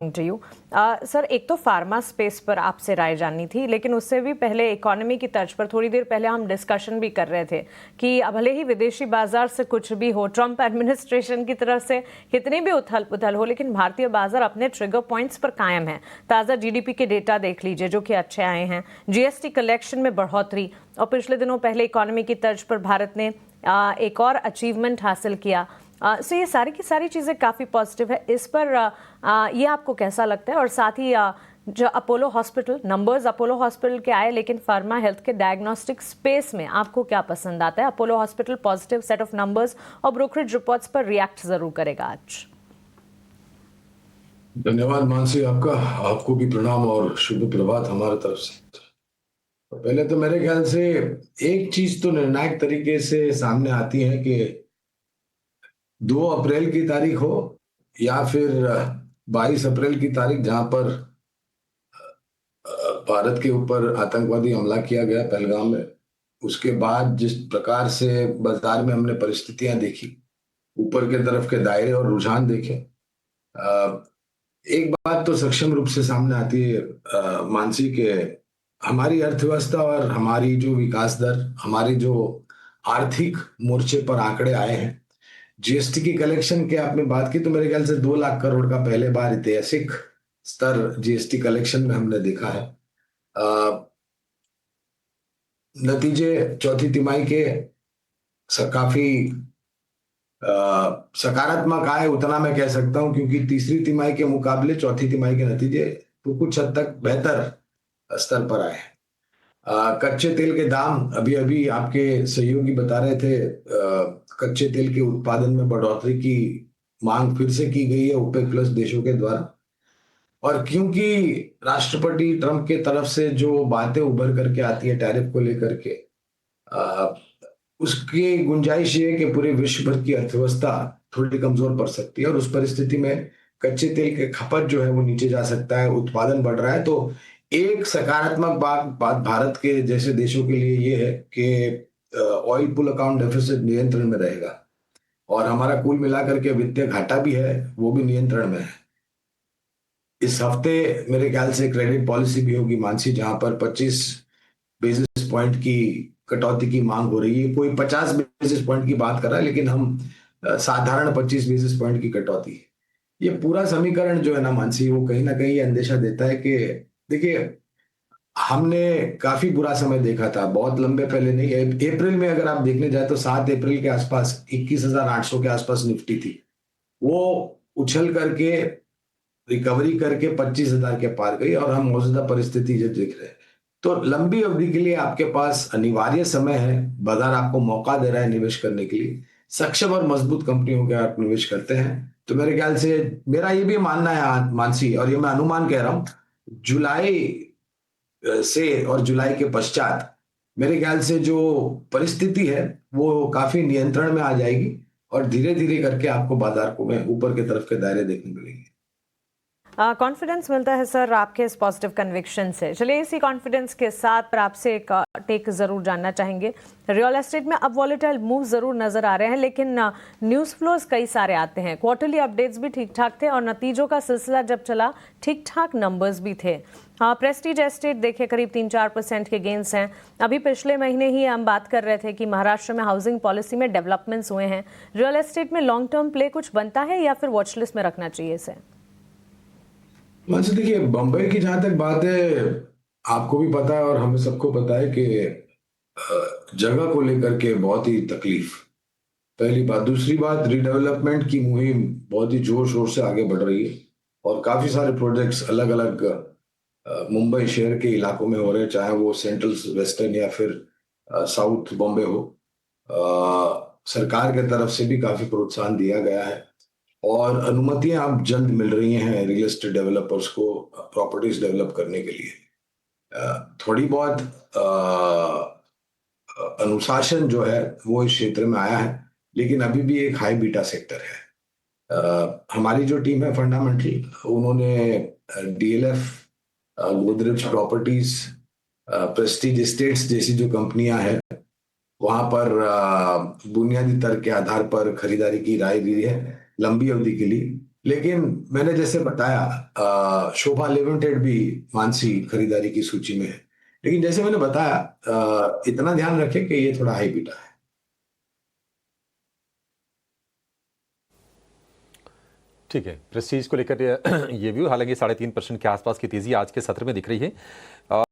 To you sir, एक तो pharma space पर आपसे राय जाननी थी, लेकिन उससे भी पहले इकोनॉमी की तर्ज पर थोड़ी देर पहले हम डिस्कशन भी कर रहे थे कि भले ही विदेशी बाजार से कुछ भी हो, ट्रंप एडमिनिस्ट्रेशन की तरफ से कितनी भी उथल पुथल हो, लेकिन भारतीय बाजार अपने ट्रिगर पॉइंट्स पर कायम है। ताज़ा जीडीपी के डेटा देख लीजिए जो कि अच्छे आए हैं, जीएसटी कलेक्शन में बढ़ोतरी, और पिछले दिनों पहले इकोनॉमी की तर्ज पर भारत ने एक और अचीवमेंट हासिल किया। सो ये सारी की सारी चीज़ें काफ़ी पॉजिटिव है। इस पर ये आपको कैसा लगता है? और साथ ही जो Apollo hospital numbers Apollo hospital के आए, लेकिन फार्मा हेल्थ के डायग्नोस्टिक स्पेस में आपको क्या पसंद आता है? Apollo hospital positive set of numbers और ब्रोकरेज रिपोर्ट्स पर रिएक्ट जरूर करेगा आज। धन्यवाद मानसी, आपको भी प्रणाम और शुभ प्रभात हमारे तरफ से। पहले तो मेरे ख्याल से एक चीज तो निर्णायक तरीके से सामने आती है कि 2 अप्रैल की तारीख हो या फिर 22 अप्रैल की तारीख, जहां पर भारत के ऊपर आतंकवादी हमला किया गया पहलगाम में। उसके बाद जिस प्रकार से बाजार में हमने परिस्थितियां देखी, ऊपर के तरफ के दायरे और रुझान देखे, अ, एक बात तो सक्षम रूप से सामने आती है मानसी, के हमारी अर्थव्यवस्था और हमारी जो विकास दर, हमारी जो आर्थिक मोर्चे पर आंकड़े आए हैं, जीएसटी की कलेक्शन की आपने बात की तो मेरे ख्याल से 2 लाख करोड़ का पहले बार ऐतिहासिक स्तर जीएसटी कलेक्शन में हमने देखा है। नतीजे चौथी तिमाही के काफी सकारात्मक आए, उतना मैं कह सकता हूं, क्योंकि तीसरी तिमाही के मुकाबले चौथी तिमाही के नतीजे तो कुछ हद तक बेहतर स्तर पर आए। कच्चे तेल के दाम, अभी अभी आपके सहयोगी बता रहे थे, कच्चे तेल के उत्पादन में बढ़ोतरी की मांग फिर से की गई है ओपेक प्लस देशों के द्वारा। और क्योंकि राष्ट्रपति ट्रंप के तरफ से जो बातें उभर करके आती है टैरिफ को लेकर के, उसकी गुंजाइश ये है कि पूरे विश्व भर की अर्थव्यवस्था थोड़ी कमजोर पड़ सकती है, और उस परिस्थिति में कच्चे तेल के खपत जो है वो नीचे जा सकता है, उत्पादन बढ़ रहा है। तो एक सकारात्मक बात भारत के जैसे देशों के लिए ये है कि ऑयल पुल अकाउंट डेफिसिट नियंत्रण में रहेगा, और हमारा कुल मिलाकर के वित्तीय घाटा भी है वो भी नियंत्रण में है। इस हफ्ते मेरे ख्याल से क्रेडिट पॉलिसी भी होगी मानसी, जहां पर 25 बेसिस पॉइंट की कटौती की मांग हो रही है। कोई 50 बेसिस पॉइंट की बात कर रहा है, लेकिन हम साधारण 25 बेसिस पॉइंट की कटौती, ये पूरा समीकरण जो है ना मानसी, वो कहीं ना कहीं ये अंदेशा देता है कि देखिए, हमने काफी बुरा समय देखा था, बहुत लंबे पहले नहीं है। अप्रैल में अगर आप देखने जाए तो 7 अप्रैल के आसपास 21,800 के आसपास निफ्टी थी, वो उछल करके रिकवरी करके 25,000 के पार गई, और हम मौजूदा परिस्थिति जो देख रहे हैं, तो लंबी अवधि के लिए आपके पास अनिवार्य समय है, बाजार आपको मौका दे रहा है निवेश करने के लिए। सक्षम और मजबूत कंपनियों के आप निवेश करते हैं तो मेरे ख्याल से, मेरा ये भी मानना है मानसी, और ये मैं अनुमान कह रहा हूं, जुलाई से और जुलाई के पश्चात मेरे ख्याल से जो परिस्थिति है वो काफी नियंत्रण में आ जाएगी, और धीरे धीरे करके आपको बाजार को में ऊपर की तरफ के दायरे देखने मिलेंगे। कॉन्फिडेंस मिलता है सर आपके इस पॉजिटिव कन्विक्शन से। चलिए, इसी कॉन्फिडेंस के साथ पर आपसे एक टेक जरूर जानना चाहेंगे। रियल एस्टेट में अब वॉलेटाइल मूव जरूर नजर आ रहे हैं, लेकिन न्यूज़ फ्लोज कई सारे आते हैं। क्वार्टरली अपडेट्स भी ठीक ठाक थे, और नतीजों का सिलसिला जब चला ठीक ठाक नंबर्स भी थे। हाँ, प्रेस्टीज एस्टेट देखिए करीब 3-4% के गेंस हैं। अभी पिछले महीने ही हम बात कर रहे थे कि महाराष्ट्र में हाउसिंग पॉलिसी में डेवलपमेंट्स हुए हैं। रियल एस्टेट में लॉन्ग टर्म प्ले कुछ बनता है या फिर वॉचलिस्ट में रखना चाहिए इसे? अच्छा, देखिए, बम्बई की जहां तक बात है, आपको भी पता है और हमें सबको पता है कि जगह को लेकर के बहुत ही तकलीफ, पहली बात। दूसरी बात, रीडेवलपमेंट की मुहिम बहुत ही जोर शोर से आगे बढ़ रही है, और काफी सारे प्रोजेक्ट्स अलग अलग मुंबई शहर के इलाकों में हो रहे हैं, चाहे वो सेंट्रल वेस्टर्न या फिर साउथ बॉम्बे हो। सरकार के तरफ से भी काफी प्रोत्साहन दिया गया है, और अनुमतियां अब जल्द मिल रही हैं रियल एस्टेट डेवलपर्स को प्रॉपर्टीज डेवलप करने के लिए। थोड़ी बहुत अनुशासन जो है वो इस क्षेत्र में आया है, लेकिन अभी भी एक हाई बीटा सेक्टर है। हमारी जो टीम है फंडामेंटल, उन्होंने DLF, Godrej properties, Prestige estates जैसी जो कंपनियां हैं, वहां पर बुनियादी तर्क के आधार पर खरीदारी की राय दी है लंबी अवधि के लिए। लेकिन मैंने जैसे बताया शोभा लिमिटेड भी मानसी खरीदारी की सूची में है। लेकिन जैसे मैंने बताया इतना ध्यान रखें कि ये थोड़ा हाई बीटा है। ठीक है, प्रेस्टीज को लेकर ये व्यू, हालांकि 3.5% के आसपास की तेजी आज के सत्र में दिख रही है।